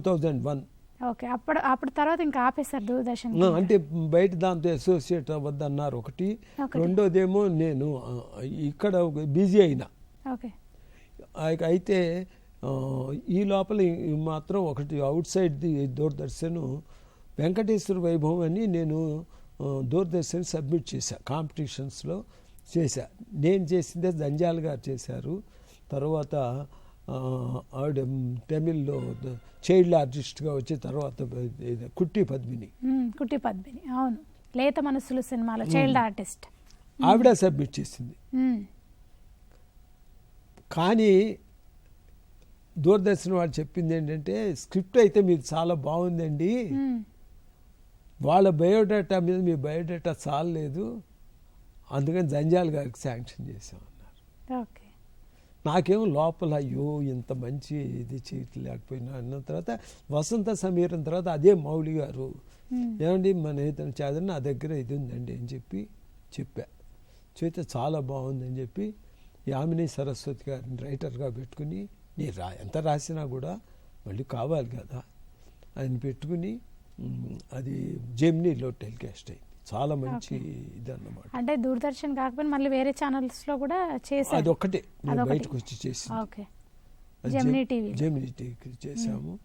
2001. Okay. అప్పుడు తర్వాత ఇంకా ఆపేశారు దూరదర్శన్. అంటే బయట దాంతో అసోసియేట్ అవ్వద్దన్నారు ఒకటి. రెండోదేమో నేను ఇక్కడ బిజీ అయినా. ఓకే. అయితే ఈ లోపల మాత్రం ఒకటి out side the Doordarshan Venkateswara వైభవం అని నేను దూరదర్శన్ సబ్మిట్ చేశా, కాంపిటీషన్స్లో చేశా. నేను చేసిందే జంజాల్ గారు చేశారు. తర్వాత ఆవిడ తమిళ్లో చైల్డ్ ఆర్టిస్ట్గా వచ్చి తర్వాత కుట్టి పద్మిని. అవును, లేత మనసులు సినిమాలో చైల్డ్ ఆర్టిస్ట్ ఆవిడ సబ్మిట్ చేసింది. కానీ దూరదర్శన్ వాళ్ళు చెప్పింది ఏంటంటే, స్క్రిప్ట్ అయితే మీది చాలా బాగుందండి, వాళ్ళ బయోడేటా మీద మీ బయోడేటా చాలలేదు, అందుకని జంజాల్ గారికి శాంక్షన్ చేసామన్నారు. ఓకే. నాకేమో లోపల అయ్యో ఇంత మంచి ఇది చేయలేకపోయినా అన్న తర్వాత వసంత సమీరం తర్వాత అదే మౌలి గారు ఏమండి మన ఏదైనా చదివి నా దగ్గర ఇది ఉందండి అని చెప్పా. చేస్తే చాలా బాగుందని చెప్పి యామిని సరస్వతి గారిని రైటర్గా పెట్టుకుని, నేను ఎంత రాసినా కూడా మళ్ళీ కావాలి కదా ఆయన పెట్టుకుని అది జెమినీలో టెలికాస్ట్ అయింది. చాలా మంచి ఇది అన్నమాట. అంటే దూరదర్శన్ కాకపోయినా మళ్ళీ వేరే ఛానల్స్ లో కూడా చేశారు. అదొక్కటే బయటకు వచ్చి చేసి జెమినీ టీవీ చేసాము.